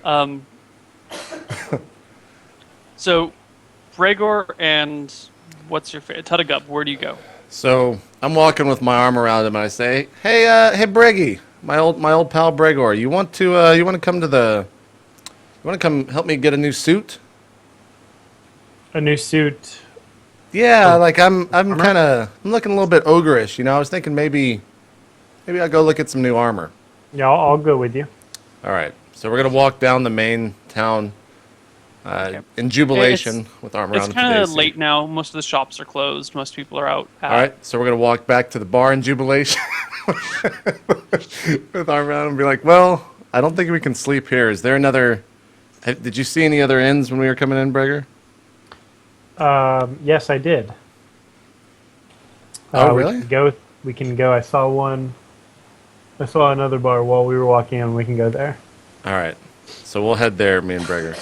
Um, so, Bregor and what's your favorite? Tuttigub, where do you go? So I'm walking with my arm around him, and I say, "Hey, Breggy, my old pal Bregor, you want to come you want to come help me get a new suit?" A new suit. Yeah, Oh, like I'm armor? I'm looking a little bit ogreish, I was thinking maybe I'll go look at some new armor. Yeah, I'll go with you. All right, so we're gonna walk down the main town Okay. in It's jubilation with arm it's around kind of Tadaci. late now. Most of the shops are closed. Most people are out All at. right, so we're gonna walk back to the bar in jubilation with arm around and be like, "Well, I don't think we can sleep here. Is there another? Did you see any other inns when we were coming in, Breger? Yes, I did. Oh, We really? can go. We can go. I saw one. I saw another bar while we were walking in. We can go there. All right, so we'll head there, me and Breger.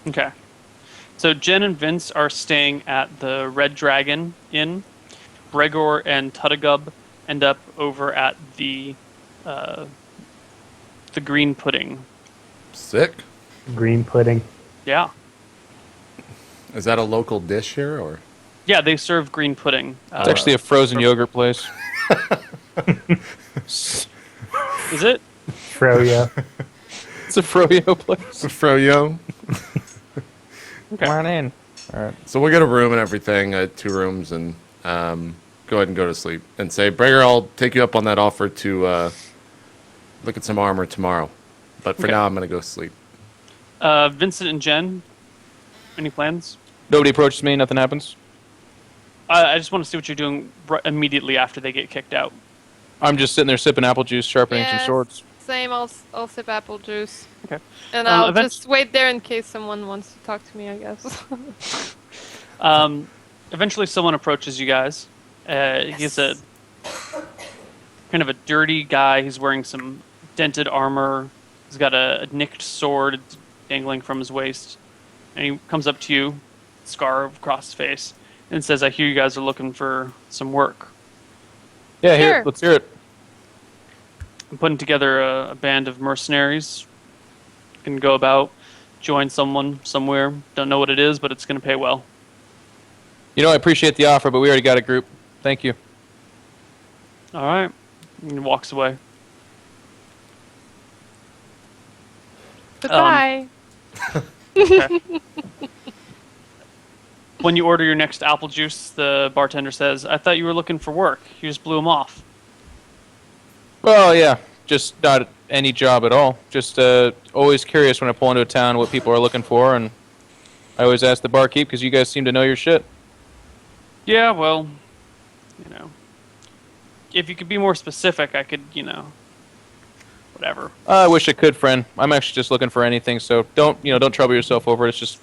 Okay. So Jen and Vince are staying at the Red Dragon Inn. Bregor and Tuttigub end up over at uh, the Green Pudding. Sick. Green pudding. Yeah. Is that a local dish here, or? Yeah, they serve green pudding. It's actually a frozen yogurt place. Is it? Froyo. It's a froyo place. It's a froyo. Okay. Come on in. All right. So we'll get a room and everything, 2 rooms, and go ahead and go to sleep. And say, Breger, I'll take you up on that offer to look at some armor tomorrow. But for Okay. now, I'm going to go sleep. Vincent and Jen, any plans? Nobody approaches me. Nothing happens. I just want to see what you're doing immediately after they get kicked out. I'm just sitting there sipping apple juice, sharpening some Yes, swords. Same, I'll sip apple juice. Okay. And I'll event- just wait there in case someone wants to talk to me, I guess. Eventually, someone approaches you guys. He's a kind of a dirty guy. He's wearing some dented armor. He's got a nicked sword dangling from his waist. And he comes up to you, scar across his face, and says, "I hear you guys are looking for some work. Yeah, Sure. here. Let's hear it. I'm putting together a band of mercenaries. Can go about, join someone somewhere. Don't know what it is, but it's going to pay well." You know, I appreciate the offer, but we already got a group. Thank you. All right. And he walks away. Goodbye. Okay. When you order your next apple juice, the bartender says, "I thought you were looking for work. You just blew him off." Well, yeah. Just not any job at all. Just always curious when I pull into a town what people are looking for, and I always ask the barkeep because you guys seem to know your shit. Yeah, well, if you could be more specific, I could, whatever. I wish I could, friend. I'm actually just looking for anything, so don't trouble yourself over it. It's just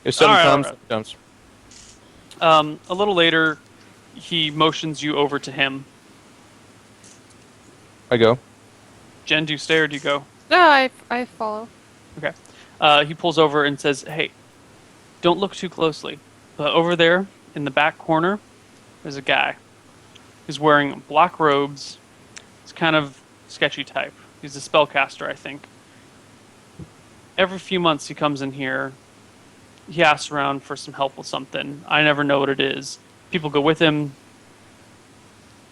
if something All right, comes, all right. it comes. A little later, he motions you over to him. I go. Jen, do you stay or do you go? No, I follow. Okay. He pulls over and says, "Hey, don't look too closely. But over there, in the back corner, there's a guy. He's wearing black robes. He's kind of sketchy type. He's a spellcaster, I think. Every few months he comes in here. He asks around for some help with something. I never know what it is. People go with him.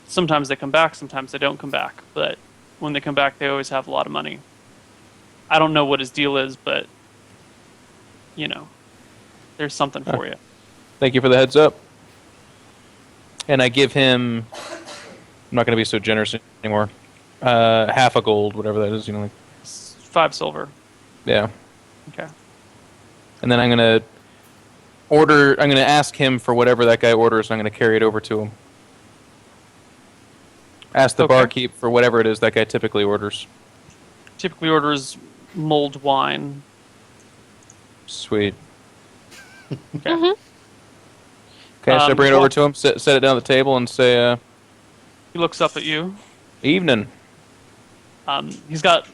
Sometimes they come back, sometimes they don't come back. But when they come back, they always have a lot of money. I don't know what his deal is, but, there's something for you." Thank you for the heads up. And I give him. I'm not going to be so generous anymore. Half a gold, whatever that is. Like 5 silver. yeah. Okay. And then I'm going to order. I'm going to ask him for whatever that guy orders, and I'm going to carry it over to him. Ask the Okay. barkeep for whatever it is that guy typically orders. Typically orders mulled wine. Sweet. Okay. Mhm. Okay, so I bring it well- over to him, set it down on the table, and say, He looks up at you. "Evening." He's got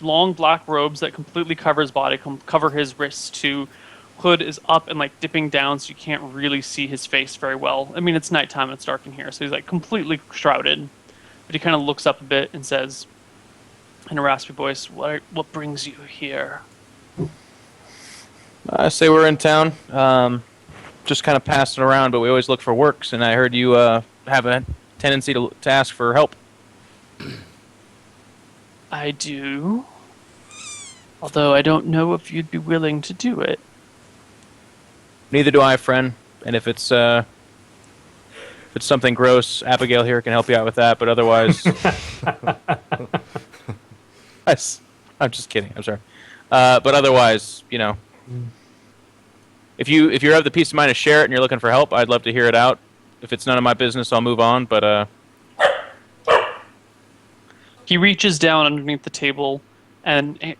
long black robes that completely cover his body, cover his wrists too. Hood is up and dipping down, so you can't really see his face very well. I mean, it's nighttime and it's dark in here, so he's completely shrouded. But he kind of looks up a bit and says, in a raspy voice, what brings you here? I say we're in town. Just kind of passing around, but we always look for works, and I heard you have a tendency to ask for help. I do. Although I don't know if you'd be willing to do it. Neither do I, friend. And if it's something gross, Abigail here can help you out with that. But otherwise, I'm just kidding. I'm sorry. But otherwise, if you have the peace of mind to share it and you're looking for help, I'd love to hear it out. If it's none of my business, I'll move on. But he reaches down underneath the table and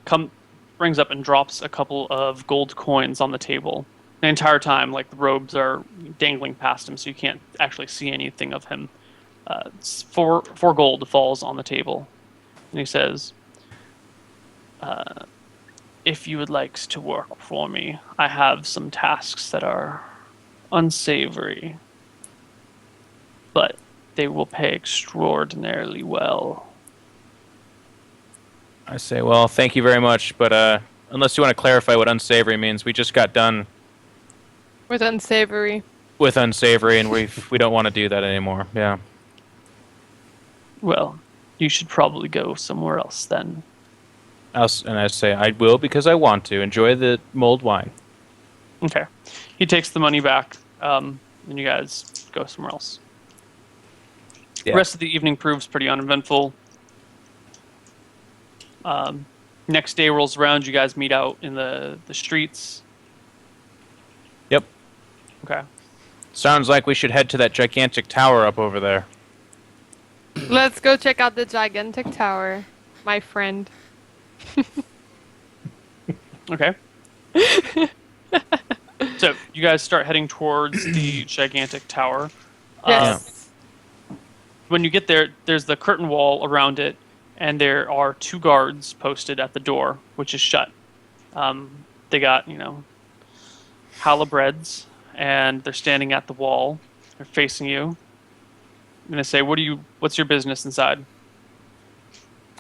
brings up and drops a couple of gold coins on the table. The entire time, like, the robes are dangling past him, so you can't actually see anything of him. Four gold falls on the table, and he says, if you would like to work for me, I have some tasks that are unsavory, but they will pay extraordinarily well. I say, well, thank you very much. But unless you want to clarify what unsavory means, we just got done With unsavory. with unsavory, and we don't want to do that anymore. Yeah. Well, you should probably go somewhere else then. And I say, I will because I want to. Enjoy the mulled wine. Okay. He takes the money back, and you guys go somewhere else. Yeah. The rest of the evening proves pretty uneventful. Next day rolls around, you guys meet out in the streets. Yep. Okay. Sounds like we should head to that gigantic tower up over there. Let's go check out the gigantic tower, my friend. Okay. So you guys start heading towards the gigantic tower. Yes. When you get there, there's the curtain wall around it, and there are 2 guards posted at the door, which is shut. They got, halberds, and they're standing at the wall. They're facing you. I'm gonna say, what's your business inside?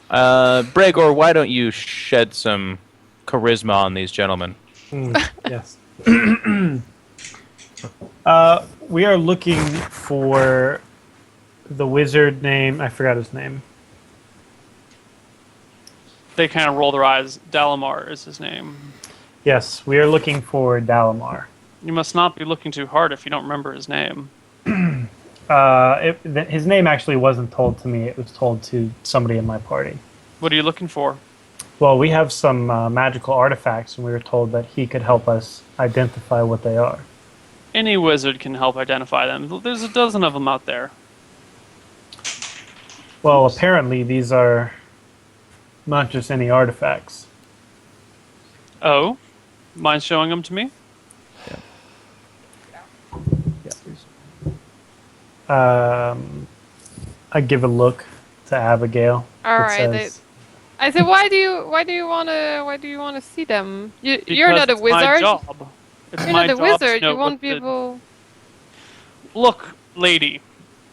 Bregor, why don't you shed some charisma on these gentlemen? Yes. We are looking for the wizard name. I forgot his name. They kind of roll their eyes. Dalamar is his name. Yes, we are looking for Dalamar. You must not be looking too hard if you don't remember his name. His name actually wasn't told to me. It was told to somebody in my party. What are you looking for? Well, we have some magical artifacts, and we were told that he could help us identify what they are. Any wizard can help identify them. There's a dozen of them out there. Well, apparently these are not just any artifacts. Oh? Mind showing them to me? I give a look to Abigail. All It right. says- I said, why do you wanna see them? You're Because not a it's my wizard. job. It's You're my not a job to wizard. know You won't what be the- able. Look, lady,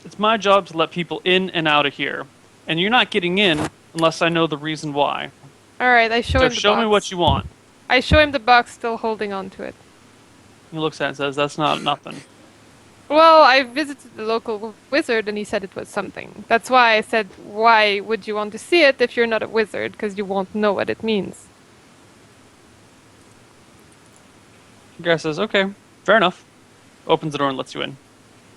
it's my job to let people in and out of here. And you're not getting in unless I know the reason why. All right. I show So him the show box. me what you want. I show him the box, still holding on to it. He looks at it and says, that's not nothing. Well, I visited the local wizard and he said it was something. That's why I said, why would you want to see it if you're not a wizard? Because you won't know what it means. The guy says, okay, fair enough. Opens the door and lets you in.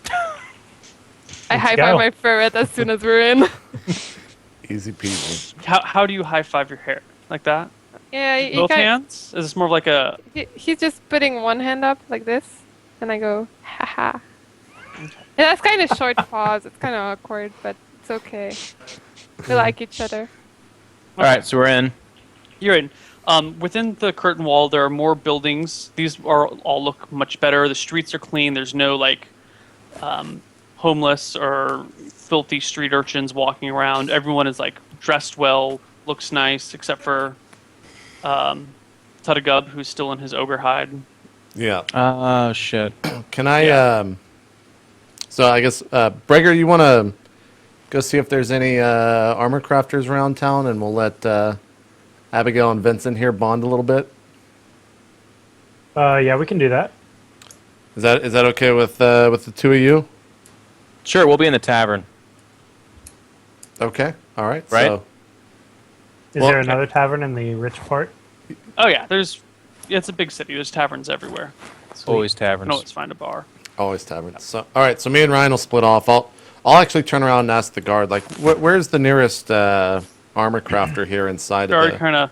I Let's high go. five my ferret as soon as we're in. Easy peasy. How do you high five your hair? Like that? Yeah, he Both hands? Is this more of like a... he's just putting one hand up like this, and I go, haha. Yeah, that's kind of short pause. It's kind of awkward, but it's okay. We like each other. All right, so we're in. You're in. Within the curtain wall, there are more buildings. These all look much better. The streets are clean. There's no homeless or filthy street urchins walking around. Everyone is dressed well, looks nice, except for Tutagub, who's still in his ogre hide. Yeah. Oh, shit. Can I? So I guess Breger, you want to go see if there's any armor crafters around town, and we'll let Abigail and Vincent here bond a little bit. Yeah, we can do that. Is that okay with the two of you? Sure, we'll be in the tavern. Okay. All right. Right. So, Is Well- there another tavern in the rich part? Oh yeah, it's a big city. There's taverns everywhere. Always You taverns. can always find a bar. always taverns. So, all right. So me and Ryan will split off. I'll actually turn around and ask the guard, like, where's the nearest armor crafter here inside Guard of the? kind of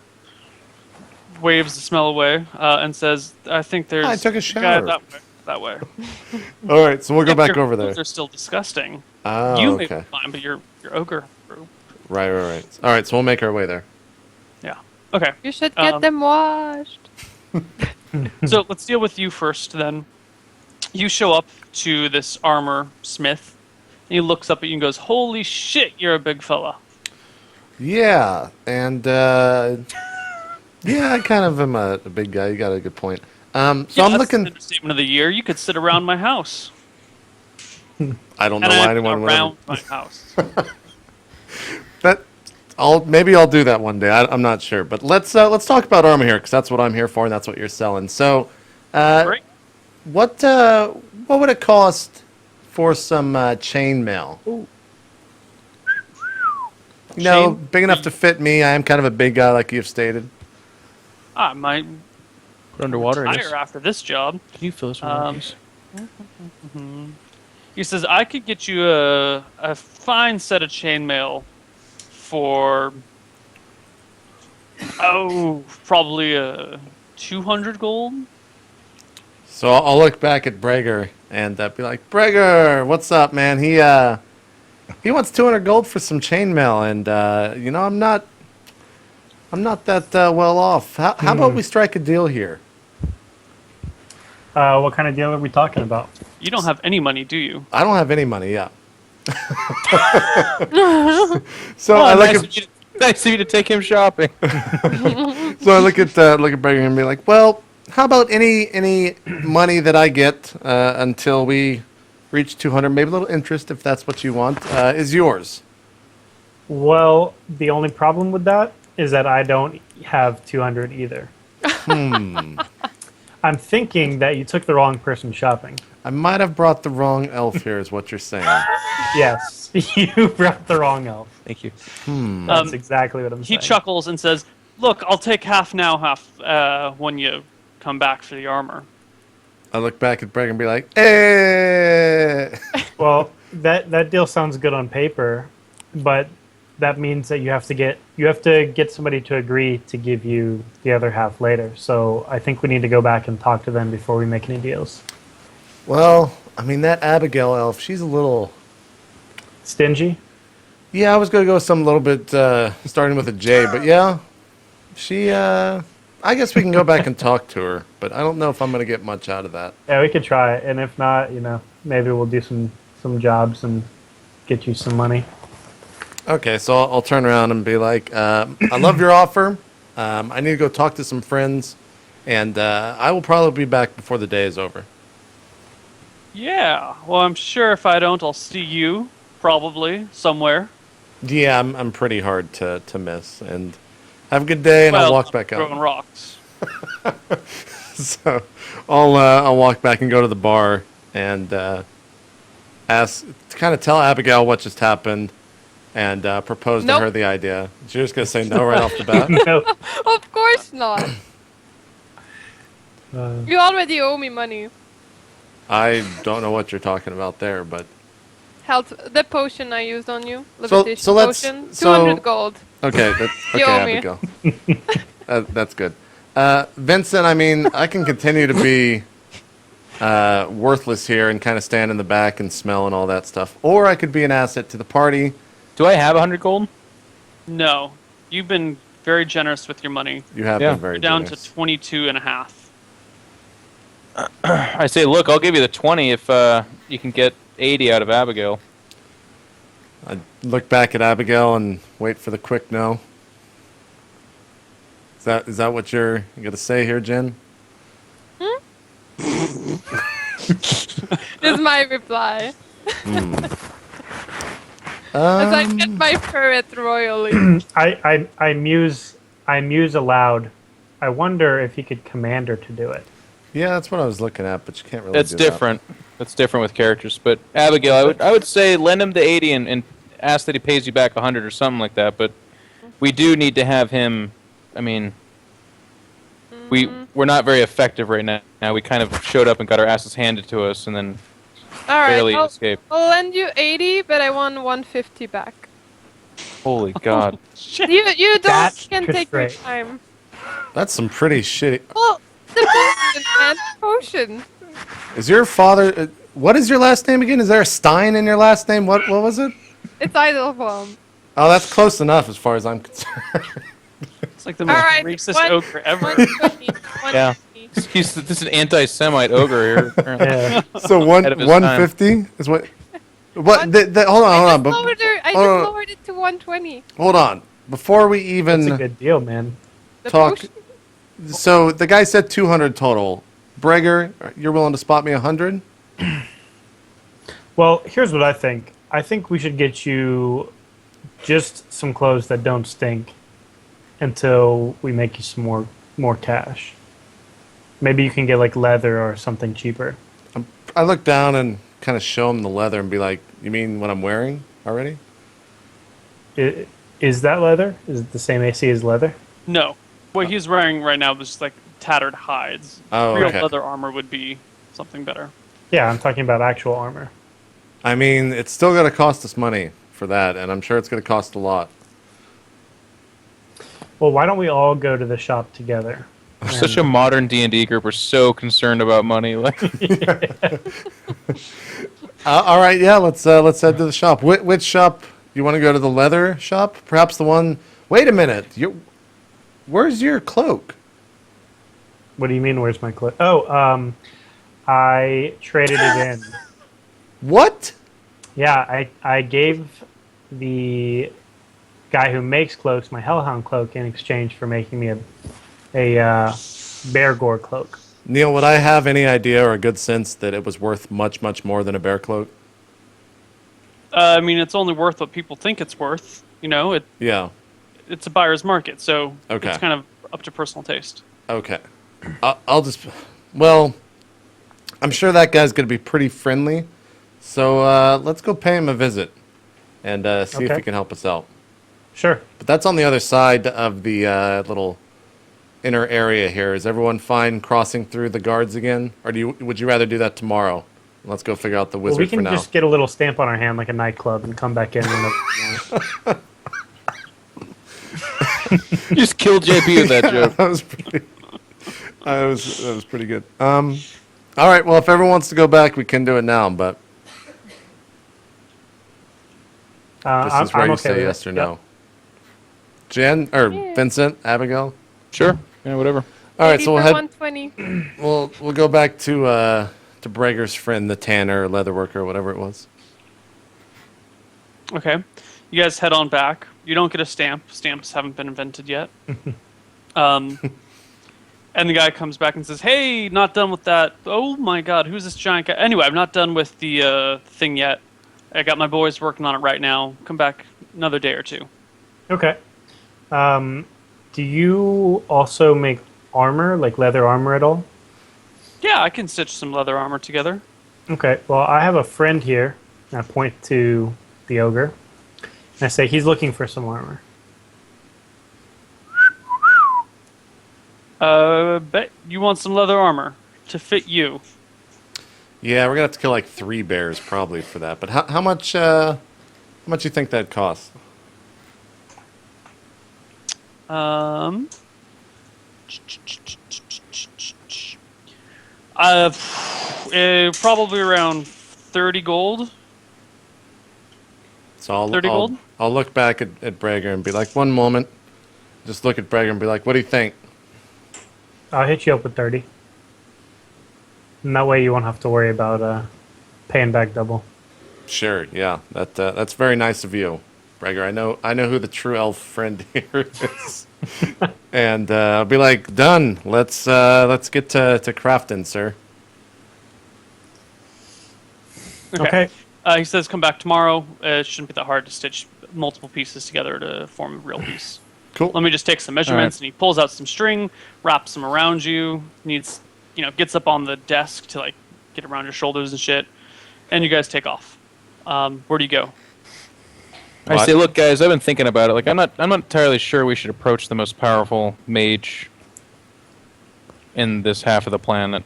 waves the smell away and says, "I think there's I took a guy shower." that way." All right. So we'll go If back your over there. clothes are still disgusting. Oh, You may okay. be fine, but your ogre crew. Right. All right. So we'll make our way there. Yeah. Okay. You should get Um, them washed. So let's deal with you first. Then you show up to this armor smith. And he looks up at you and goes, "Holy shit, you're a big fella." Yeah, and yeah, I kind of am a big guy. You got a good point. So Yeah, I'm that's looking. the understatement of the year. You could sit around my house. I don't know And why I'm anyone would. around my house. Maybe I'll do that one day. I'm not sure, but let's talk about armor here because that's what I'm here for and that's what you're selling. So, Great. what would it cost for some chainmail? You know, Chain- big enough to fit me. I am kind of a big guy, like you've stated. I might Put underwater, I guess. retire after this job. Can you fill this Um, one, please? He says, "I could get you a fine set of chainmail for probably 200 gold." So I'll look back at Breger and be like, Breger, what's up, man? He wants 200 gold for some chainmail, and you know, I'm not that well off. How about we strike a deal here? What kind of deal are we talking about? You don't have any money, do you? I don't have any money yet. So I look at Nice of you to take him shopping. so I look at Breger and be like, well, how about any money that I get until we reach 200, maybe a little interest if that's what you want, is yours. Well, the only problem with that is that I don't have 200 either. I'm thinking that you took the wrong person shopping. I might have brought the wrong elf here, is what you're saying. Yes, you brought the wrong elf. Thank you. That's exactly what I'm He saying. chuckles and says, "Look, I'll take half now, half when you come back for the armor." I look back at Breger and be like, eh. Well, that deal sounds good on paper, but that means that you have to get somebody to agree to give you the other half later. So I think we need to go back and talk to them before we make any deals. Well, I mean, that Abigail elf, she's a little... Stingy? Yeah, I was going to go some little bit starting with a J, but yeah, she... I guess we can go back and talk to her, but I don't know if I'm going to get much out of that. Yeah, we could try it, and if not, maybe we'll do some jobs and get you some money. Okay, so I'll turn around and be like, I love your offer. I need to go talk to some friends, and I will probably be back before the day is over. Yeah. Well, I'm sure if I don't, I'll see you probably somewhere. Yeah, I'm pretty hard to miss, and have a good day, and I'll walk back throwing out. rocks. So I'll walk back and go to the bar and tell Abigail what just happened, and propose to Nope. her the idea. She's just gonna say no right off the bat. No. Of course not. You already owe me money. I don't know what you're talking about there, but Health, the potion I used on you, So- levitation so let's- potion, so- 200 gold. okay, You owe me. Abigail. That's good. Vincent, I mean, I can continue to be worthless here and kind of stand in the back and smell and all that stuff, or I could be an asset to the party. Do I have 100 gold? No, you've been very generous with your money. You have Yeah. been very You're down generous. to 22 and a half. I say, look, I'll give you the 20 if you can get 80 out of Abigail. I look back at Abigail and wait for the quick no. Is that what you're gonna say here, Jen? Is my reply. As I get my ferret royally. I muse aloud. I wonder if he could command her to do it. Yeah, that's what I was looking at, but you can't really. That's do different. That's different with characters. But Abigail, I would say lend him the 80 and ask that he pays you back 100 or something like that. But we do need to have him. I mean, we're not very effective right now. We kind of showed up and got our asses handed to us, and then All right, barely escaped. I'll lend you 80, but I want 150 back. Holy God! Shit. You That's can take your straight. time. that. That's some pretty shitty. Well, the potion, man, potion. Is your father? What is your last name again? Is there a Stein in your last name? What was it? It's Idlebalm. Oh, that's close enough as far as I'm concerned. It's like the most Alright, racist one- ogre ever. 120, Yeah. 150. This is an anti-Semite ogre here. Apparently. Yeah. So Ahead of his 150 is what? What? Hold I on. just Hold on. lowered it to 120. Hold on. Before we That's a even good deal, man. The talk, potion? so the guy said 200 total. Breger, you're willing to spot me 100? Well, here's what I think. I think we should get you just some clothes that don't stink until we make you some more cash. Maybe you can get like leather or something cheaper. I look down and kind of show him the leather and be like, "You mean what I'm wearing already?" Is that leather? Is it the same AC as leather? No. What he's wearing right now is just like tattered hides. Oh, Real okay. leather armor would be something better. Yeah, I'm talking about actual armor. I mean, it's still going to cost us money for that, and I'm sure it's going to cost a lot. Well, why don't we all go to the shop together? Such a modern D&D group. We're so concerned about money. Like, All right, yeah, let's head to the shop. Which shop? You want to go to the leather shop? Perhaps the one. Wait a minute. Where's your cloak? What do you mean? Where's my cloak? Oh, I traded it in. What? Yeah, I gave the guy who makes cloaks my Hellhound cloak in exchange for making me a bear gore cloak. Neil, would I have any idea or a good sense that it was worth much, much more than a bear cloak? I mean, it's only worth what people think it's worth. You know, Yeah. it's a buyer's market, so Okay. it's kind of up to personal taste. Okay. I'll just. Well, I'm sure that guy's going to be pretty friendly. So let's go pay him a visit and see if Okay. he can help us out. Sure. But that's on the other side of the little inner area here. Is everyone fine crossing through the guards again? Or would you rather do that tomorrow? Let's go figure out the Well, wizard we for can now. just get a little stamp on our hand like a nightclub and come back in whenever we want. you just killed JP with that joke. that was pretty. That was pretty good. All right. Well, if everyone wants to go back, we can do it now. But this is where I'm you okay say with yes it. or Yep. no. Jen or Yeah. Vincent, Abigail. Sure. Yeah, whatever. All right. Maybe So we'll for head. 120. We'll go back to Breger's friend, the tanner, or leather worker, or whatever it was. Okay. You guys head on back. You don't get a stamp. Stamps haven't been invented yet. And the guy comes back and says, "Hey, not done with that. Oh my God, who's this giant guy? Anyway, I'm not done with the thing yet. I got my boys working on it right now. Come back another day or two." Okay. Do you also make armor, like leather armor at all? Yeah, I can stitch some leather armor together. Okay. Well, I have a friend here. And I point to the ogre. And I say he's looking for some armor. Bet you want some leather armor to fit you. Yeah, we're gonna have to kill like 3 bears probably for that. But how much? How much you think that'd cost? Probably around 30 gold. So 30 gold? I'll look back at Breger and be like, one moment. Just look at Breger and be like, what do you think? I'll hit you up with 30. And that way you won't have to worry about paying back double. Sure, yeah. That's very nice of you, Breger. I know who the true elf friend here is. And I'll be like, done. Let's get to crafting, sir. Okay. He says come back tomorrow. It shouldn't be that hard to stitch multiple pieces together to form a real piece. Cool. Let me just take some measurements, and he pulls out some string, wraps them around you. Gets up on the desk to like get around your shoulders and shit. And you guys take off. Where do you go? I say, look, guys, I've been thinking about it. Like, I'm not entirely sure we should approach the most powerful mage in this half of the planet.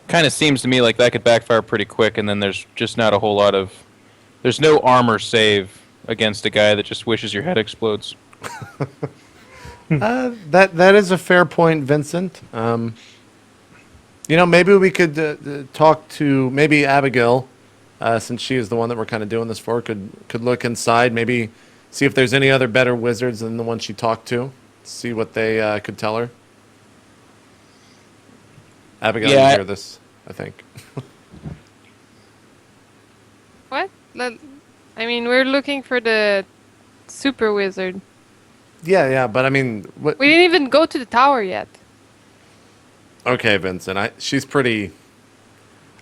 Kind of seems to me like that could backfire pretty quick, and then there's just not a whole lot of... There's no armor save against a guy that just wishes your head explodes. That is a fair point, Vincent. Maybe we could talk to maybe Abigail, since she is the one that we're kind of doing this for. Could look inside, maybe see if there's any other better wizards than the one she talked to. See what they could tell her. Abigail, you hear this, I think. What? I mean, we're looking for the super wizard. Yeah, but I mean... We didn't even go to the tower yet. Okay, Vincent, she's pretty...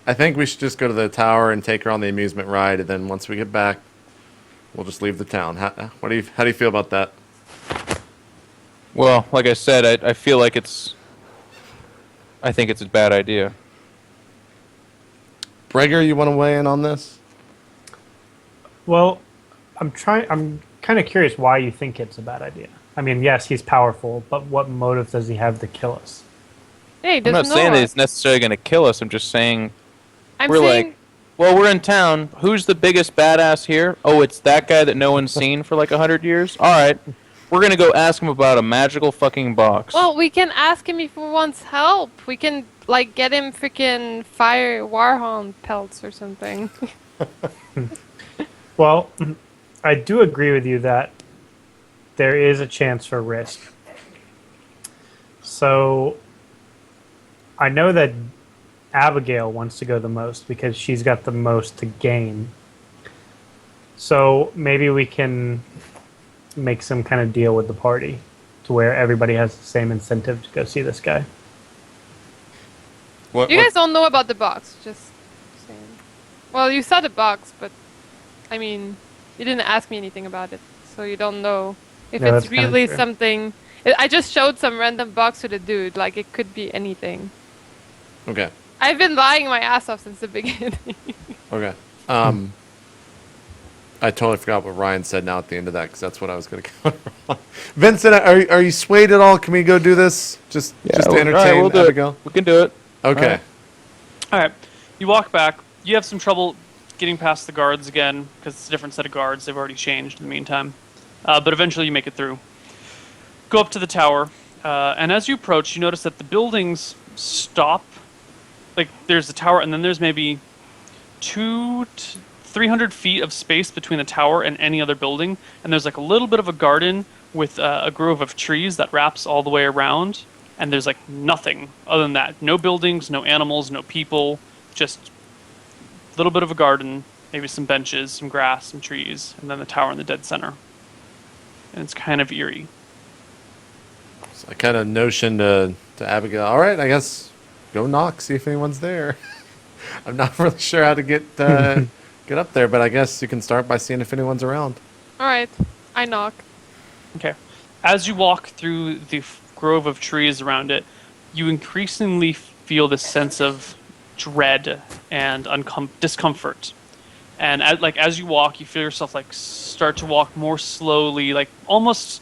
I think we should just go to the tower and take her on the amusement ride, and then once we get back, we'll just leave the town. How do you feel about that? Well, like I said, I feel like I think it's a bad idea. Breger, you want to weigh in on this? Well, I'm kind of curious why you think it's a bad idea. I mean, yes, he's powerful, but what motive does he have to kill us? Hey, I'm not saying that he's necessarily going to kill us. I'm just saying saying, we're in town. Who's the biggest badass here? Oh, it's that guy that no one's seen for like 100 years? All right. We're going to go ask him about a magical fucking box. well, we can ask him if he wants help. We can, like, get him freaking fire warhound pelts or something. Well, I do agree with you that there is a chance for risk. So I know that Abigail wants to go the most because she's got the most to gain. So maybe we can make some kind of deal with the party to where everybody has the same incentive to go see this guy. You guys don't know about the box, just saying. Well, you saw the box, but I mean, you didn't ask me anything about it, so you don't know if Yeah, it's that's kinda really true. something. I just showed some random box to the dude, like it could be anything. Okay. I've been lying my ass off since the beginning. Okay. I totally forgot what Ryan said now at the end of that, because that's what I was going to cover on. Vincent, are you swayed at all? Can we go do this? Just to entertain we'll do Abigail? it. We can do it. Okay. All right. You walk back. You have some trouble getting past the guards again because it's a different set of guards. They've already changed in the meantime. But eventually you make it through. Go up to the tower. And as you approach, you notice that the buildings stop. Like, there's the tower, and then there's maybe 200 to 300 feet of space between the tower and any other building. And there's like a little bit of a garden with a grove of trees that wraps all the way around. And there's like nothing other than that. No buildings, no animals, no people. Just a little bit of a garden, maybe some benches, some grass, some trees, and then the tower in the dead center. And it's kind of eerie. So I kind of notioned to Abigail, all right, I guess go knock, see if anyone's there. I'm not really sure how to get up there, but I guess you can start by seeing if anyone's around. Alright, I knock. Okay. As you walk through the grove of trees around it, you increasingly feel this sense of dread and discomfort. And as you walk, you feel yourself like start to walk more slowly, like almost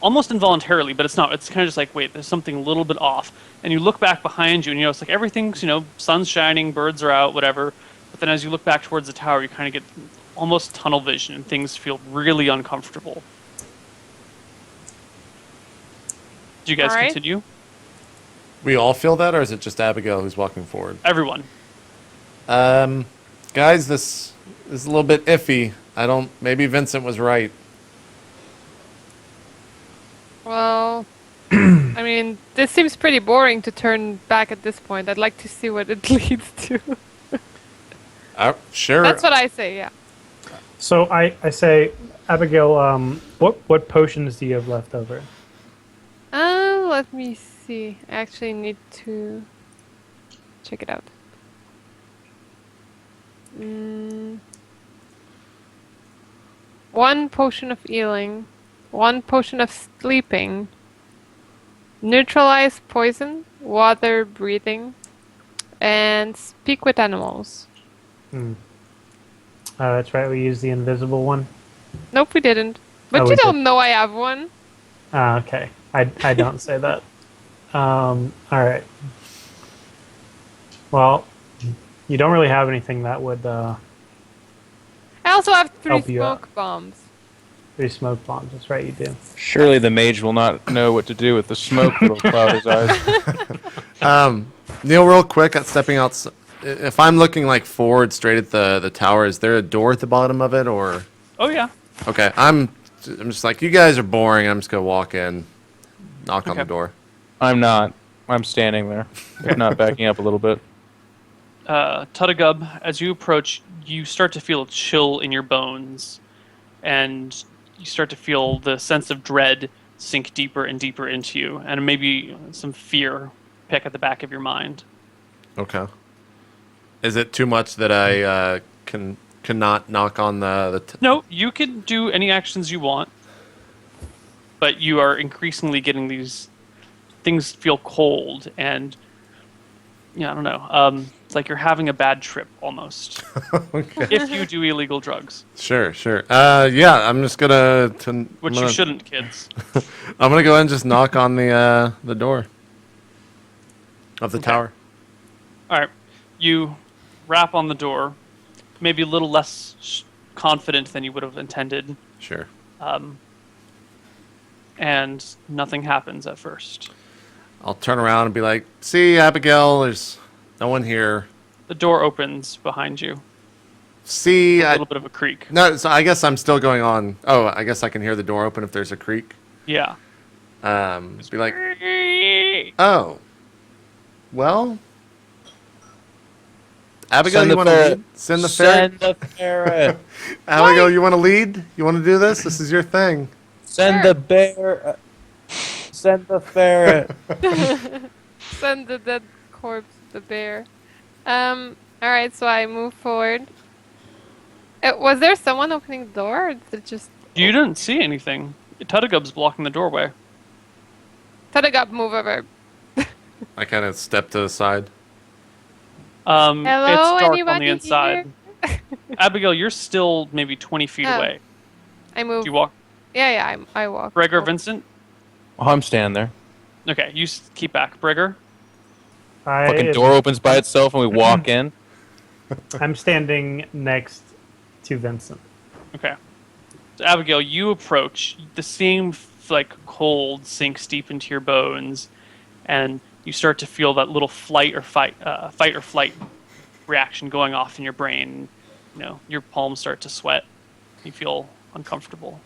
involuntarily, but it's not. It's kind of just like, wait, there's something a little bit off. And you look back behind you, and it's like everything's, sun's shining, birds are out, whatever. But then as you look back towards the tower, you kind of get almost tunnel vision, and things feel really uncomfortable. Do you guys All right. continue? We all feel that, or is it just Abigail who's walking forward? Everyone. Guys, this is a little bit iffy. Maybe Vincent was right. Well, I mean, this seems pretty boring to turn back at this point. I'd like to see what it leads to. Sure. That's what I say, yeah. So I say, Abigail, what potions do you have left over? Let me see. I actually need to check it out. 1 potion of healing, 1 potion of sleeping, neutralize poison, water breathing, and speak with animals. That's right. We used the invisible one. Nope, we didn't. But Oh, you we don't did. know I have one. Okay. I don't say that. All right. Well, you don't really have anything that would I also have 3 Help you out. smoke bombs. 3 smoke bombs. That's right, you do. Surely the mage will not know what to do with the smoke that'll cloud his eyes. Neil, real quick, at stepping out. If I'm looking like forward straight at the tower, is there a door at the bottom of it, or? Oh yeah. Okay, I'm just like, you guys are boring. I'm just gonna walk in, knock on the Okay. door. I'm not. I'm standing there, if not backing up a little bit. Tuttigub, as you approach, you start to feel a chill in your bones, and you start to feel the sense of dread sink deeper and deeper into you, and maybe some fear pick at the back of your mind. Okay. Is it too much that I cannot knock on the No, you can do any actions you want, but you are increasingly getting these things feel cold, and yeah, I don't know. It's like you're having a bad trip almost. Okay. If you do illegal drugs, Sure. Yeah, I'm just gonna. which you shouldn't, kids. I'm gonna go ahead and just knock on the door of the Okay. tower. All right, you rap on the door, maybe a little less confident than you would have intended, Sure. and nothing happens at first. I'll turn around and be like, "See, Abigail, there's no one here. The door opens behind you. See, A little bit of a creak. no, so I guess I'm still going on. Oh, I guess I can hear the door open if there's a creak. Yeah. Be like, oh, well, Abigail, Send you the want to ferret. lead? Send the ferret. Send the ferret. Abigail, you want to lead? You want to do this? This is your thing. Send the bear. Send the ferret. Send the dead corpse, the bear. Alright, so I move forward. Was there someone opening the door, or did it just... You didn't see anything. Tuttigub's blocking the doorway. Tuttigub, move over. I kind of step to the side. Hello, it's dark on anybody the inside. Abigail, you're still maybe 20 feet Oh. away. I move. Do you walk? Yeah, I walk. Bregger, Vincent? Oh, I'm standing there. Okay, you keep back. Bregger? Fucking door opens by itself and we walk in. I'm standing next to Vincent. Okay. So Abigail, you approach. The same like cold sinks deep into your bones, and you start to feel that little fight or flight reaction going off in your brain. You know, your palms start to sweat. You feel uncomfortable.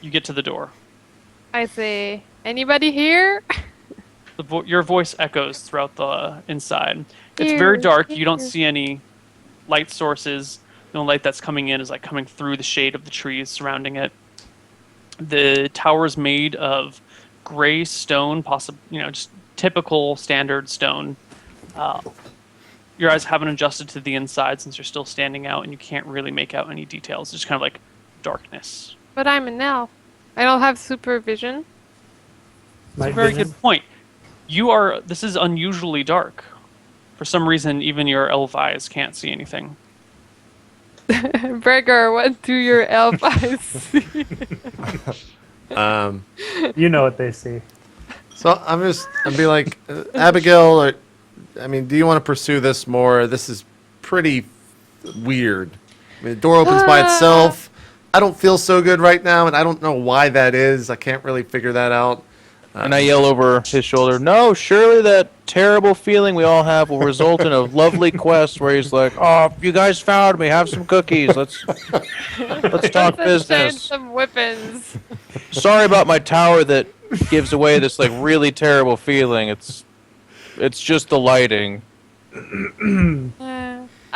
You get to the door. I say, anybody here? Your voice echoes throughout the inside. It's very dark. You don't see any light sources. The only light that's coming in is like coming through the shade of the trees surrounding it. The tower is made of gray stone, just typical standard stone. Your eyes haven't adjusted to the inside since you're still standing out, and you can't really make out any details. It's just kind of like darkness. But I'm an elf. I don't have supervision. That's a very good point. This is unusually dark. For some reason, even your elf eyes can't see anything. Bregger, what do your elf eyes see? You know what they see. So I'd be like, Abigail, do you want to pursue this more? This is pretty weird. I mean, the door opens by itself. I don't feel so good right now, and I don't know why that is. I can't really figure that out. And I yell over his shoulder, "No, surely that terrible feeling we all have will result in a lovely quest where he's like, oh, you guys found me. Have some cookies. Let's talk Let's exchange business. some weapons. Sorry about my tower that gives away this like really terrible feeling. It's just the lighting."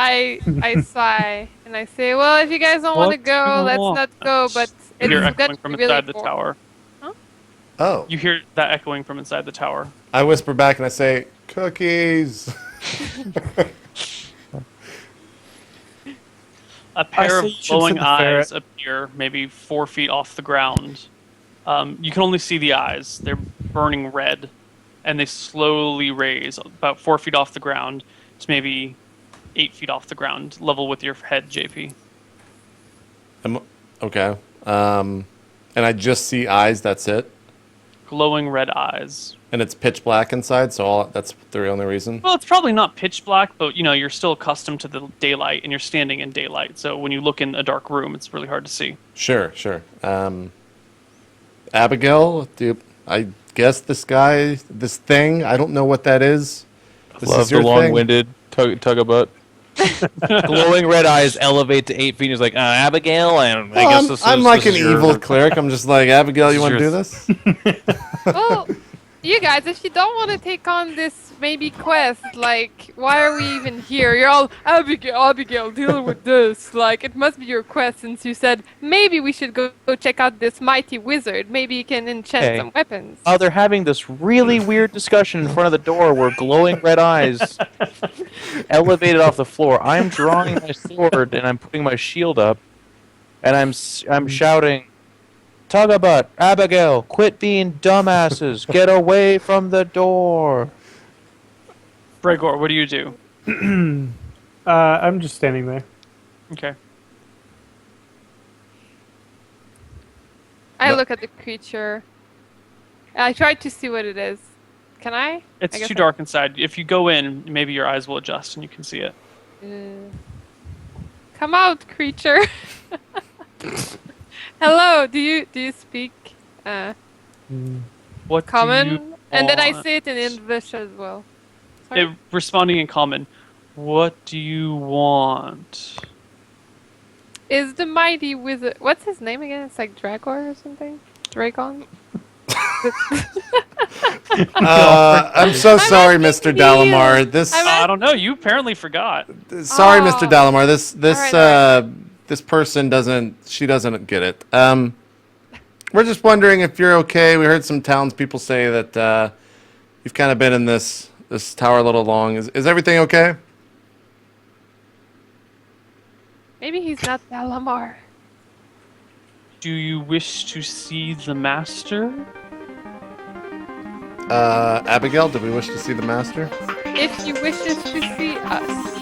I sigh and I say, well, if you guys don't want to go, let's not go. But it's You're good echoing to from be inside the really tower. Oh. You hear that echoing from inside the tower. I whisper back and I say, cookies. a pair say of you should glowing send the ferret. eyes appear maybe 4 feet off the ground. You can only see the eyes. They're burning red, and they slowly raise about 4 feet off the ground to maybe 8 feet off the ground, level with your head, JP. Okay. And I just see eyes. That's it. Glowing red eyes. And it's pitch black inside, so that's the only reason. Well, it's probably not pitch black, but you're still accustomed to the daylight, and you're standing in daylight. So when you look in a dark room, it's really hard to see. Sure. Abigail, I guess this thing, I don't know what that is. This Love is your the thing? long-winded tug a butt. Glowing red eyes elevate to 8 feet. He's like, Abigail, and I guess this is. I'm like this an is your- evil cleric. I'm just like, Abigail, you want to do This this? Well, you guys, if you don't want to take on this maybe quest, like, why are we even here? You're all, Abigail, deal with this. Like, it must be your quest since you said maybe we should go check out this mighty wizard. Maybe he can enchant Hey. some weapons. Oh, they're having this really weird discussion in front of the door where glowing red eyes elevated off the floor. I'm drawing my sword and I'm putting my shield up, and I'm shouting, Tugabutt, Abigail, quit being dumbasses. Get away from the door. Bregor, what do you do? I'm just standing there. Okay. I look at the creature. I try to see what it is. Can I? It's I guess too I- dark inside. If you go in, maybe your eyes will adjust and you can see it. Come out, creature. Hello. Do you speak What common? do you And then I want? say it in English as well. Sorry. Responding in common. What do you want? Is the mighty wizard? What's his name again? It's like Dragor or something. Dragon. I'm so sorry, Mr. asking Dalamar. you. This I'm I don't know. You apparently forgot. sorry, Mr. Oh. Dalamar. This Alright. this person doesn't get it. We're just wondering if you're okay. We heard some townspeople say that you've kind of been in this tower a little long. Is everything okay? Maybe he's not Dalamar. Do you wish to see the master? Abigail, do we wish to see the master? If you wishes to see us.